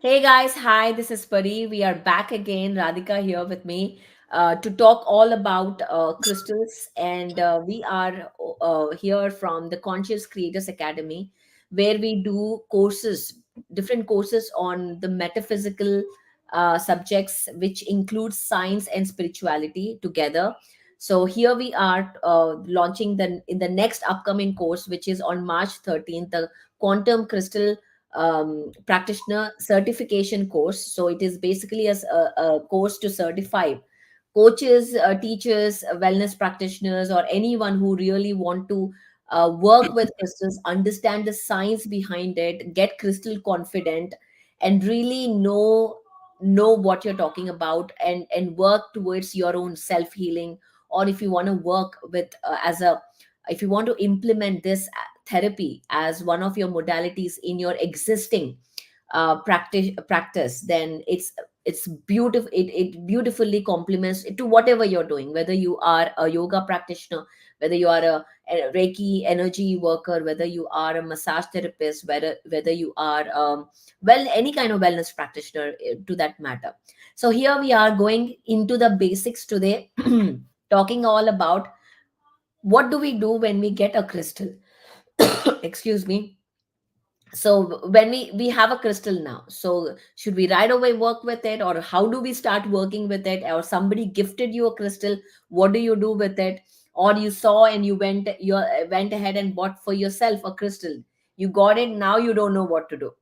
Hey guys, hi, this is Pari. We are back again. Radhika here with me to talk all about crystals. And we are here from the Conscious Creators Academy, where we do courses, different courses on the metaphysical subjects, which include science and spirituality together. So here we are launching in the next upcoming course, which is on March 13th, the Quantum Crystal practitioner certification course. So it is basically a course to certify coaches, teachers, wellness practitioners, or anyone who really want to work with crystals, understand the science behind it, get crystal confident, and really know what you're talking about, and work towards your own self healing. Or if you want to work with as a if you want to implement this therapy as one of your modalities in your existing practice, then it's beautiful. It beautifully complements it to whatever you're doing, whether you are a yoga practitioner, whether you are a reiki energy worker, whether you are a massage therapist, whether you are any kind of wellness practitioner, to that matter. So here we are going into the basics today, talking all about what do we do when we get a crystal. Excuse me. So when we have a crystal now, so should we right away work with it, or how do we start working with it? Or somebody gifted you a crystal, what do you do with it? Or you saw and you went ahead and bought for yourself a crystal, you got it, now you don't know what to do.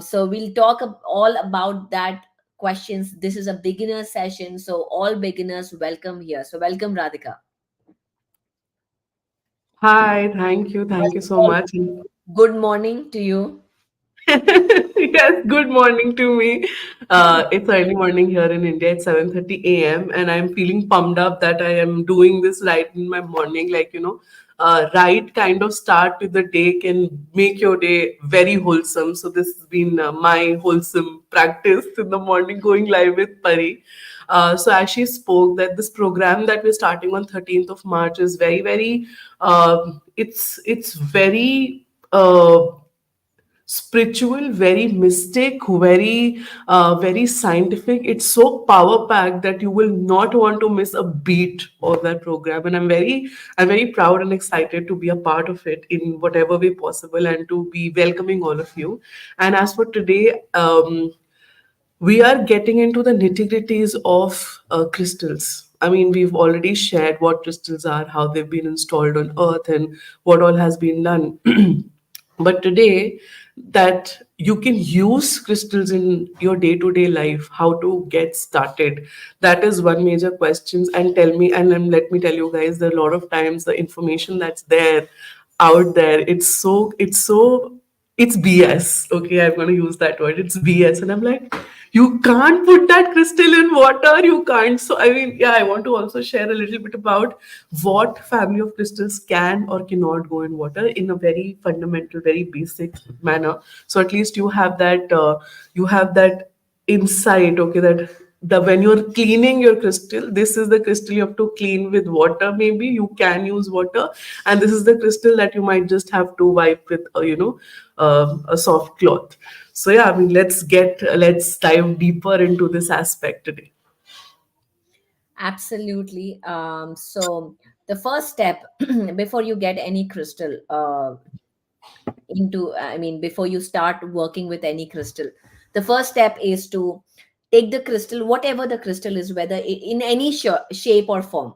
So we'll talk all about that questions. This is a beginner session, so all beginners welcome here. So welcome, Radhika. Hi, thank you so Well, much. good morning to you. Yes, good morning to me. It's early morning here in India. It's 7:30 a.m. and I'm feeling pumped up that I am doing this right in my morning. Right kind of start with the day can make your day very wholesome. So this has been my wholesome practice in the morning, going live with Pari. So as she spoke, that this program that we're starting on 13th of March is it's very spiritual, very mystic, very scientific. It's so power packed that you will not want to miss a beat of that program. And I'm very proud and excited to be a part of it in whatever way possible and to be welcoming all of you. And as for today, we are getting into the nitty gritties of crystals. I mean, we've already shared what crystals are, how they've been installed on Earth, and what all has been done. But today, that you can use crystals in your day to day life, how to get started. That is one major question. And tell me, and then let me tell you guys, there are a lot of times the information that's there out there, it's BS. Okay, I'm going to use that word. It's BS. And I'm like, you can't put that crystal in water. You can't. So, I mean, yeah, I want to also share a little bit about what family of crystals can or cannot go in water in a very fundamental, very basic manner. So, at least you have that insight, okay, that the when you're cleaning your crystal, this is the crystal you have to clean with water. Maybe you can use water, and this is the crystal that you might just have to wipe with a soft cloth. So yeah, I mean, let's dive deeper into this aspect today. Absolutely. So the first step before you get any crystal before you start working with any crystal, the first step is to take the crystal, whatever the crystal is, whether in any shape or form.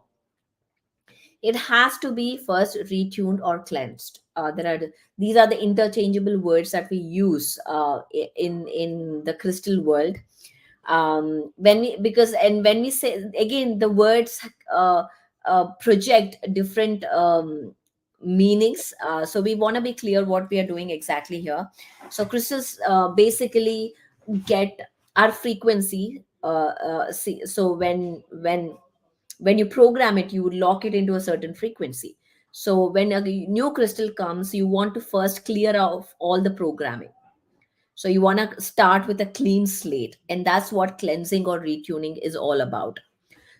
It has to be first retuned or cleansed. These are the interchangeable words that we use in the crystal world. When we because and when we say, again, the words project different meanings, so we want to be clear what we are doing exactly here. So crystals basically get our frequency. So when you program it, you would lock it into a certain frequency. So when a new crystal comes, you want to first clear off all the programming. So you want to start with a clean slate, and that's what cleansing or retuning is all about.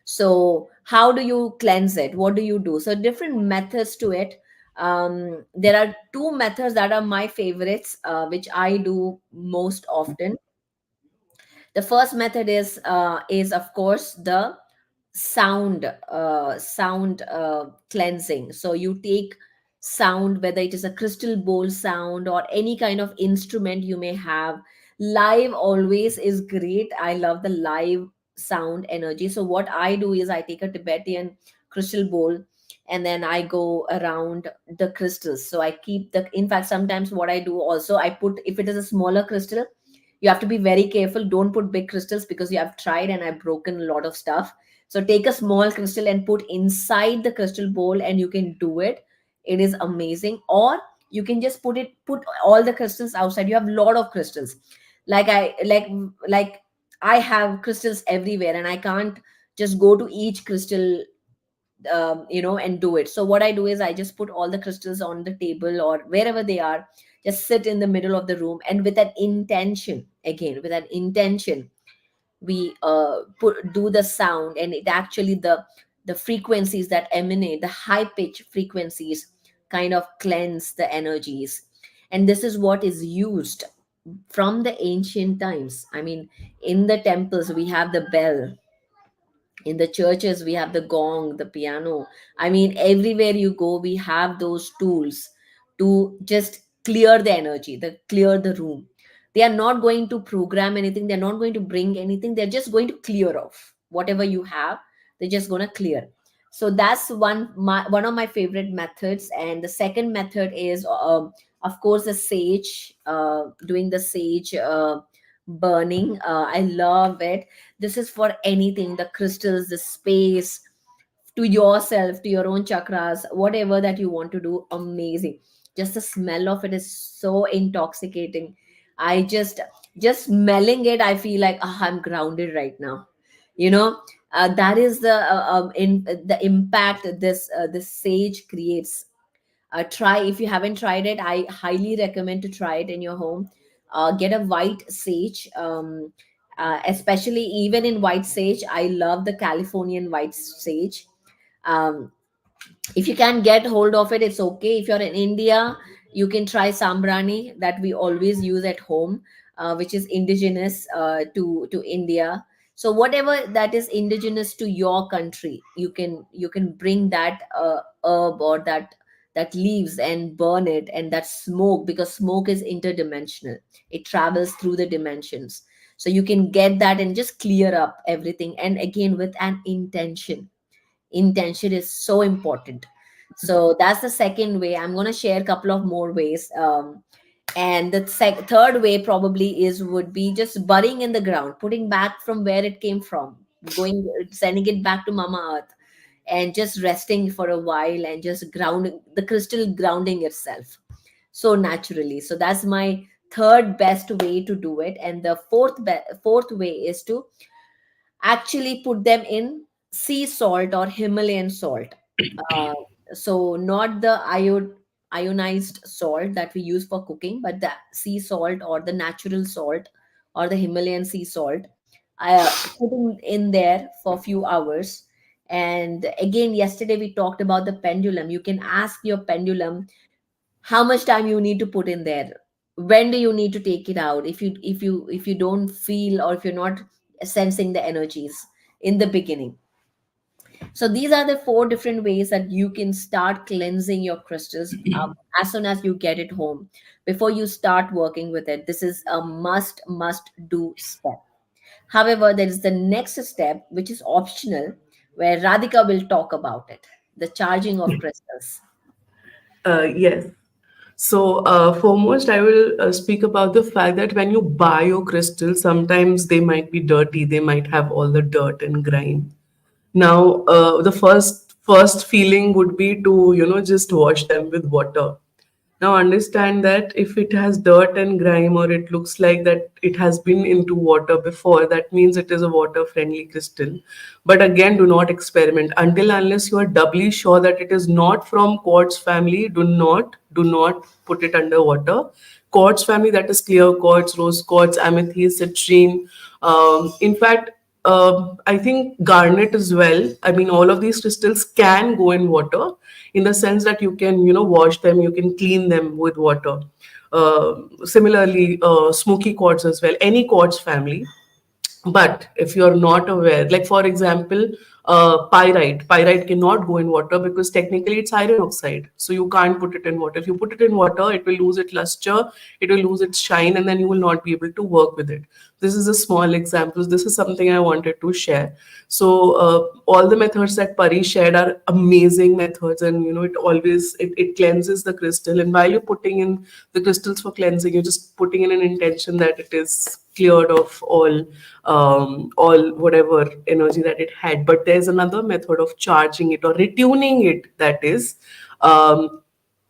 So how do you cleanse it? What do you do? So different methods to it. There are two methods that are my favorites, which I do most often. The first method is of course the sound cleansing. So you take sound, whether it is a crystal bowl sound or any kind of instrument you may have. Live always is great. I love the live sound energy. So what I do is I take a Tibetan crystal bowl, and then I go around the crystals. So I keep the, in fact, sometimes what I do also, I put, if it is a smaller crystal, you have to be very careful. Don't put big crystals, because you have tried and I've broken a lot of stuff. So take a small crystal and put inside the crystal bowl, and you can do it. It is amazing. Or you can just put all the crystals outside. You have a lot of crystals. Like like I have crystals everywhere, and I can't just go to each crystal, and do it. So what I do is I just put all the crystals on the table or wherever they are, just sit in the middle of the room, and with an intention, again with an intention, we put do the sound, and it actually, the frequencies that emanate, the high pitch frequencies, kind of cleanse the energies. And this is what is used from the ancient times. I mean, in the temples we have the bell, in the churches we have the gong, the piano. I mean, everywhere you go we have those tools to just clear the energy, the clear the room. They are not going to program anything, they're not going to bring anything, they're just going to clear off whatever you have. They're just going to clear. So that's one of my favorite methods. And the second method is, of course, the sage, doing the sage burning. I love it. This is for anything, the crystals, the space, to yourself, to your own chakras, whatever that you want to do. Amazing. Just the smell of it is so intoxicating. I just smelling it, I feel like, I'm grounded right now. you know that is the impact this sage creates. Try, if you haven't tried it, I highly recommend to try it in your home. Get a white sage, especially even in white sage, I love the Californian white sage. um, if you can get hold of it, it's okay. If you're in India, you can try sambrani that we always use at home, which is indigenous to India. So whatever that is indigenous to your country, you can bring that herb or that leaves and burn it, and that smoke, because smoke is interdimensional, it travels through the dimensions. So you can get that and just clear up everything, and again with an intention. Intention is so important. So that's the second way. I'm going to share a couple of more ways. And the third way probably is would be just burying in the ground, putting back from where it came from, going, sending it back to Mama Earth, and just resting for a while, and just grounding the crystal, grounding itself so naturally. So that's my third best way to do it. And the fourth way is to actually put them in sea salt or Himalayan salt. Uh, so not the ionized salt that we use for cooking, but the sea salt or the natural salt or the Himalayan sea salt. Putting in there for a few hours. And again, yesterday we talked about the pendulum. You can ask your pendulum how much time you need to put in there, when do you need to take it out, if you don't feel, or if you're not sensing the energies in the beginning. So these are the four different ways that you can start cleansing your crystals, as soon as you get it home, before you start working with it. This is a must do step. However, there is the next step, which is optional, where Radhika will talk about it, the charging of crystals. Yes. So, foremost, I will speak about the fact that when you buy your crystals, sometimes they might be dirty. They might have all the dirt and grime. Now, the first feeling would be to just wash them with water. Now understand that if it has dirt and grime, or it looks like that it has been into water before, that means it is a water friendly crystal. But again, do not experiment until unless you are doubly sure that it is not from quartz family. Do not put it under water. Quartz family, that is clear quartz, rose quartz, amethyst, citrine. In fact, I think garnet as well. I mean, all of these crystals can go in water, in the sense that you can, wash them, you can clean them with water. Similarly, smoky quartz as well, any quartz family. But if you're not aware, like for example, pyrite cannot go in water because technically it's iron oxide. So you can't put it in water. If you put it in water, it will lose its luster, it will lose its shine, and then you will not be able to work with it. This is a small example. This is something I wanted to share. So all the methods that Pari shared are amazing methods, and it always it cleanses the crystal. And while you're putting in the crystals for cleansing, you're just putting in an intention that it is cleared of all whatever energy that it had. But there's another method of charging it or retuning it, that is um,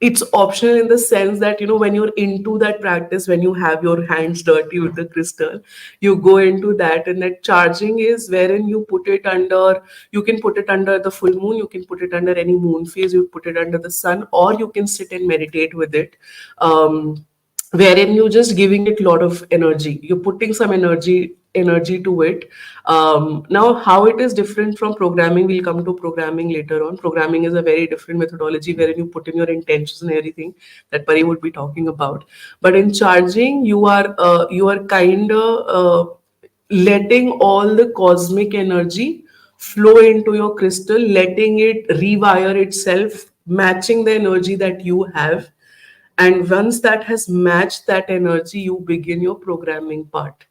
it's optional in the sense that when you're into that practice, when you have your hands dirty with the crystal, you go into that, and that charging is wherein you can put it under the full moon, you can put it under any moon phase, you put it under the sun, or you can sit and meditate with it. Wherein you're just giving it a lot of energy, you're putting some energy to it. Now, how it is different from programming, we'll come to programming later on. Programming is a very different methodology wherein you put in your intentions and everything that Pari would be talking about. But in charging, you are kind of letting all the cosmic energy flow into your crystal, letting it rewire itself, matching the energy that you have. And once that has matched that energy, you begin your programming part.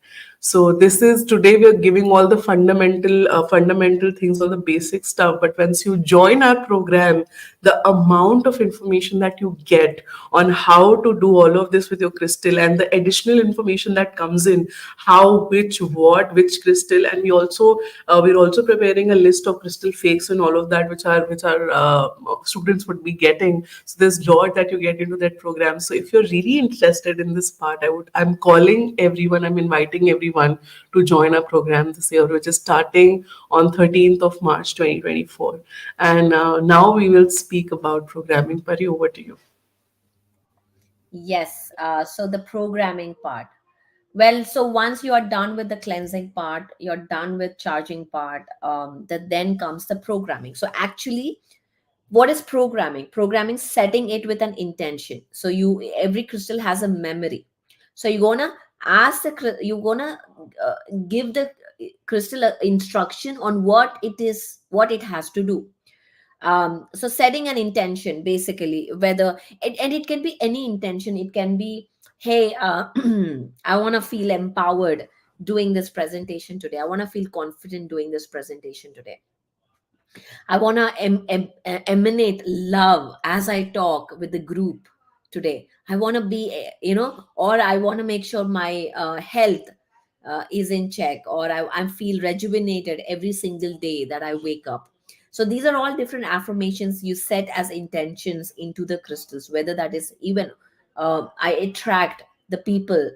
So this is, today we are giving all the fundamental things, all the basic stuff. But once you join our program, the amount of information that you get on how to do all of this with your crystal, and the additional information that comes in, how, which crystal. And we're also preparing a list of crystal fakes and all of that, which our students would be getting. So there's a lot that you get into that program. So if you're really interested in this part, I'm calling everyone, I'm inviting everyone to join our program this year, which is starting on 13th of March 2024. And now we will speak about programming. Pari, over to you. Yes, so the programming part. Well, so once you are done with the cleansing part, you're done with charging part, that then comes the programming. So actually, what is programming? Programming, setting it with an intention. So every crystal has a memory. So you're gonna you're gonna uh, give the crystal a instruction on what it has to do. So setting an intention, basically, whether and it can be any intention. It can be, hey, I want to feel empowered doing this presentation today. I want to feel confident doing this presentation today. I want to emanate love as I talk with the group today. I want to be, or I want to make sure my health is in check, or I feel rejuvenated every single day that I wake up. So these are all different affirmations you set as intentions into the crystals, whether that is even I attract the people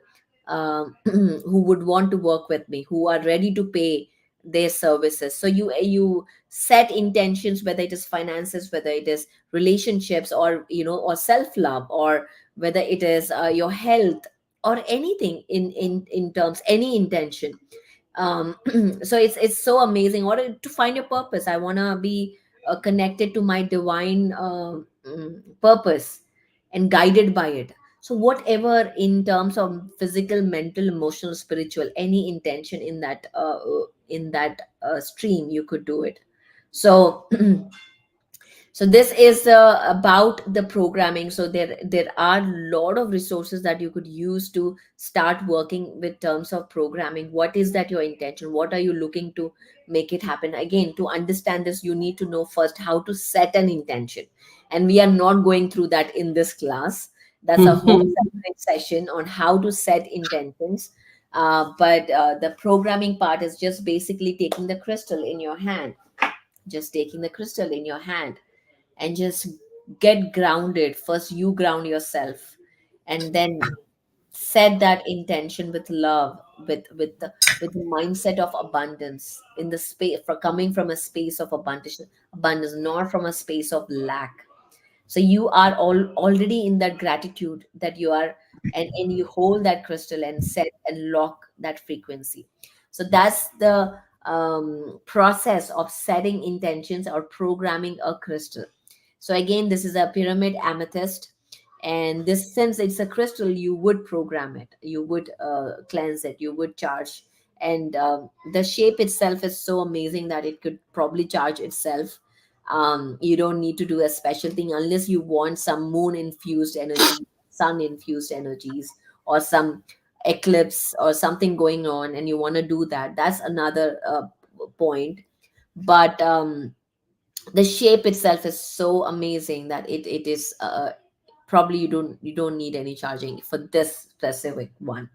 who would want to work with me, who are ready to pay their services. So you set intentions, whether it is finances, whether it is relationships, or or self love, or whether it is your health, or anything in terms, any intention. So it's so amazing. Or to find your purpose, I want to be connected to my divine purpose and guided by it. So whatever, in terms of physical, mental, emotional, spiritual, any intention in that stream, you could do it. So so this is about the programming. So there are a lot of resources that you could use to start working with terms of programming. What is that your intention? What are you looking to make it happen? Again, to understand this, you need to know first how to set an intention, and we are not going through that in this class. That's a whole separate session on how to set intentions. But the programming part is just basically taking the crystal in your hand, just taking the crystal in your hand, and just get grounded. First you ground yourself, and then set that intention with love, with the mindset of abundance, in the space, for coming from a space of abundance, not from a space of lack. So you are already in that gratitude that you are, and you hold that crystal and set and lock that frequency. So that's the process of setting intentions or programming a crystal. So again, this is a pyramid amethyst, and this, since it's a crystal, you would program it, you would cleanse it, you would charge, and the shape itself is so amazing that it could probably charge itself. You don't need to do a special thing unless you want some moon infused energy, sun infused energies, or some eclipse or something going on, and you want to do that. That's another point. But the shape itself is so amazing that it is probably you don't need any charging for this specific one.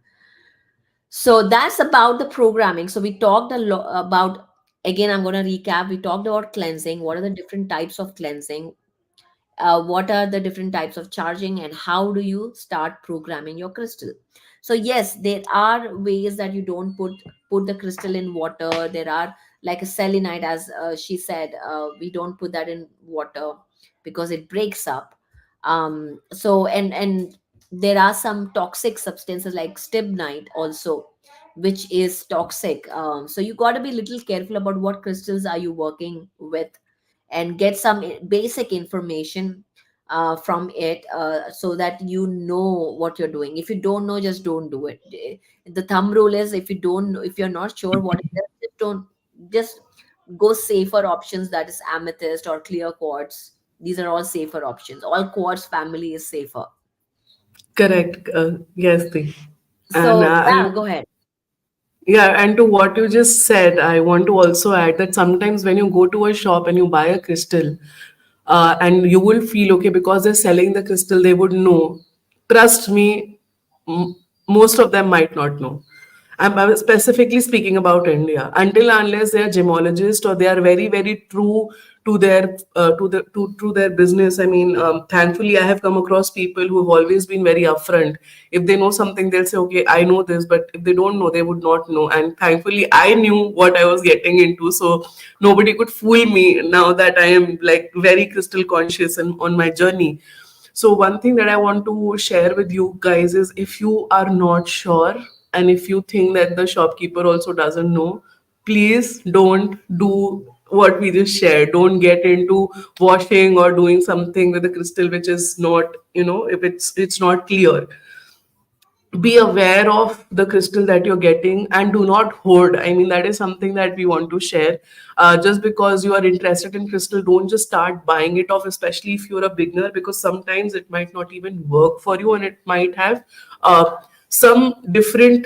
So that's about the programming. So we talked a lot about, again, I'm going to recap. We talked about cleansing. What are the different types of cleansing? What are the different types of charging, and how do you start programming your crystal? So yes, there are ways that you don't put the crystal in water. There are, like a selenite, as she said, we don't put that in water because it breaks up. So and there are some toxic substances like stibnite also, which is toxic. So you got to be a little careful about what crystals are you working with, and get some basic information from it, so that you know what you're doing. If you don't know, just don't do it. The thumb rule is, if you don't know, if you're not sure what it is, just don't, just go safer options, that is amethyst or clear quartz. These are all safer options. All quartz family is safer. Correct. Yes, thing. And So yeah, go ahead. yeah, and to what you just said, I want to also add that sometimes when you go to a shop and you buy a crystal, and you will feel okay because they're selling the crystal, they would know. Trust me, m- most of them might not know. I'm specifically speaking about India. Until unless they are gemologists or they are very very true to their to their business. I mean, thankfully, I have come across people who have always been very upfront. If they know something, they'll say, "Okay, I know this," but if they don't know, they would not know. And thankfully, I knew what I was getting into, so nobody could fool me. Now that I am like very crystal conscious and on my journey. So one thing that I want to share with you guys is, if you are not sure and if you think that the shopkeeper also doesn't know, please don't do what we just shared. Don't get into washing or doing something with the crystal which is not, if it's not clear. Be aware of the crystal that you're getting and do not hoard. I mean, that is something that we want to share. Just because you are interested in crystal, don't just start buying it off, especially if you're a beginner, because sometimes it might not even work for you and it might have some different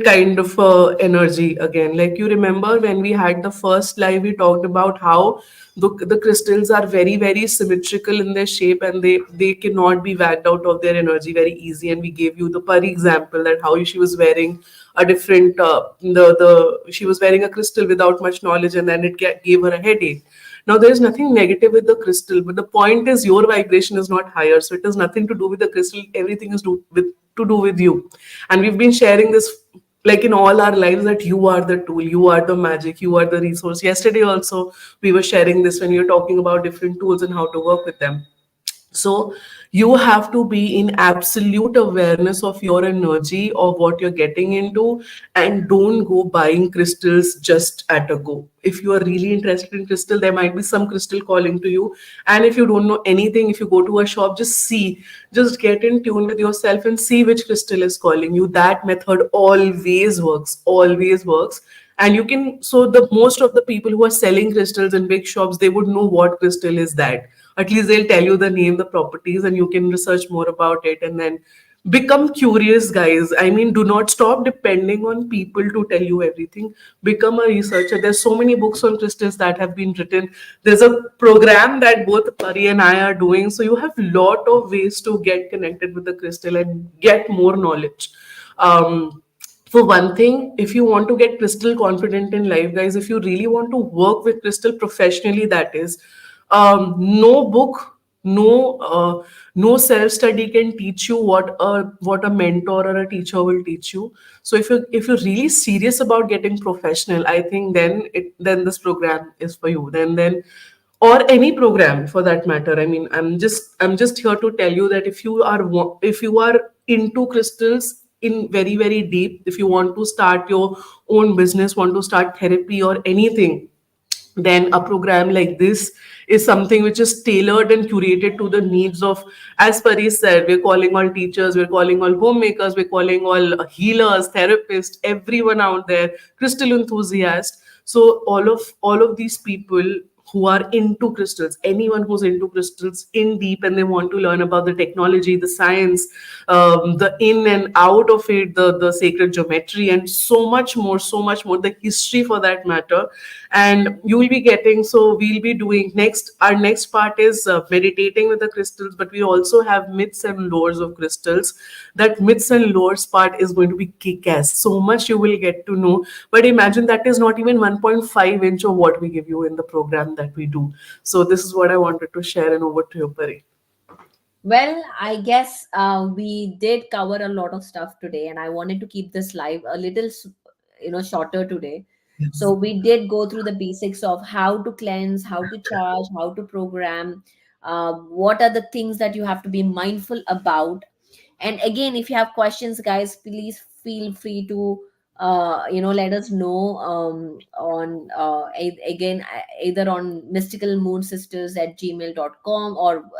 kind of energy again. Like, you remember when we had the first live, we talked about how the crystals are very very symmetrical in their shape, and they cannot be whacked out of their energy very easy. And we gave you the pari example, that how she was wearing a different the she was wearing a crystal without much knowledge, and then it gave her a headache. Now, there is nothing negative with the crystal, but the point is your vibration is not higher. So it has nothing to do with the crystal. Everything is to do with you. And we've been sharing this like in all our lives, that you are the tool, you are the magic, you are the resource. Yesterday also, we were sharing this when we were talking about different tools and how to work with them. So you have to be in absolute awareness of your energy, of what you're getting into, and don't go buying crystals just at a go. If you are really interested in crystal, there might be some crystal calling to you. And if you don't know anything, if you go to a shop, just get in tune with yourself and see which crystal is calling you. That method always works. And you can, so the most of the people who are selling crystals in big shops, they would know what crystal is that. At least they'll tell you the name, the properties, and you can research more about it. And then become curious, guys. I mean, do not stop depending on people to tell you everything. Become a researcher. There's so many books on crystals that have been written. There's a program that both Pari and I are doing, so you have lot of ways to get connected with the crystal and get more knowledge. For one thing, if you want to get crystal confident in life, guys, if you really want to work with crystal professionally, that is, no book, no self study can teach you what a mentor or a teacher will teach you. So if you're really serious about getting professional, I think then this program is for you. Then or any program for that matter. I mean, I'm just here to tell you that if you are into crystals in very very deep, if you want to start your own business, want to start therapy or anything, then a program like this is something which is tailored and curated to the needs of, as Pari said, we're calling all teachers, we're calling all homemakers, we're calling all healers, therapists, everyone out there, crystal enthusiasts. So all of these people who are into crystals, anyone who's into crystals in deep, and they want to learn about the technology, the science, the in and out of it, the sacred geometry, and so much more, the history for that matter. And you will be getting, so we'll be doing next, our next part is meditating with the crystals, but we also have myths and lores of crystals. That myths and lores part is going to be kick-ass, so much you will get to know. But imagine that is not even 1.5 inch of what we give you in the program that we do. So this is what I wanted to share, and over to you, Pari. Well, I guess we did cover a lot of stuff today, and I wanted to keep this live a little, shorter today. So Yes. we did go through the basics of how to cleanse, how to charge, how to program, what are the things that you have to be mindful about. And again, if you have questions, guys, please feel free to let us know on either on mysticalmoonsisters@gmail.com, or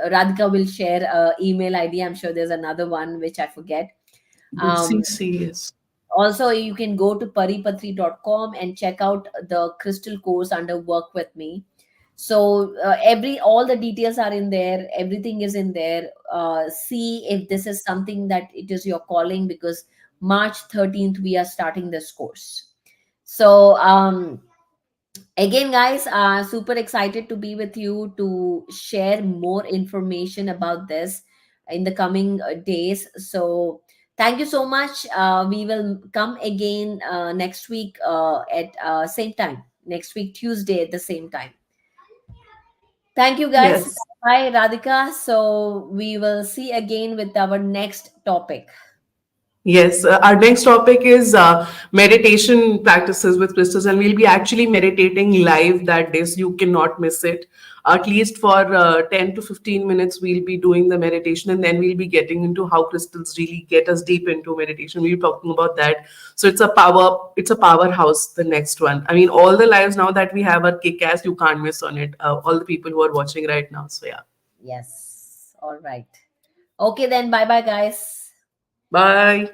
Radhika will share email ID. I'm sure there's another one which I forget. Um, BCC, yes. Also, you can go to paripatri.com and check out the crystal course under Work With Me. So every all the details are in there. Everything is in there. See if this is something that it is your calling, because March 13th we are starting this course. So again, guys, super excited to be with you to share more information about this in the coming days. So thank you so much. We will come again next week at same time, next week Tuesday at the same time. Thank you, guys. Yes. Bye, Radhika. So we will see again with our next topic. Yes, our next topic is meditation practices with crystals, and we'll be actually meditating live that day, so you cannot miss it. At least for 10 to 15 minutes, we'll be doing the meditation, and then we'll be getting into how crystals really get us deep into meditation. We'll be talking about that. So it's a powerhouse, the next one. I mean, all the lives now that we have are kick ass, you can't miss on it. All the people who are watching right now. So, yeah. Yes. All right. Okay, then. Bye bye, guys. Bye.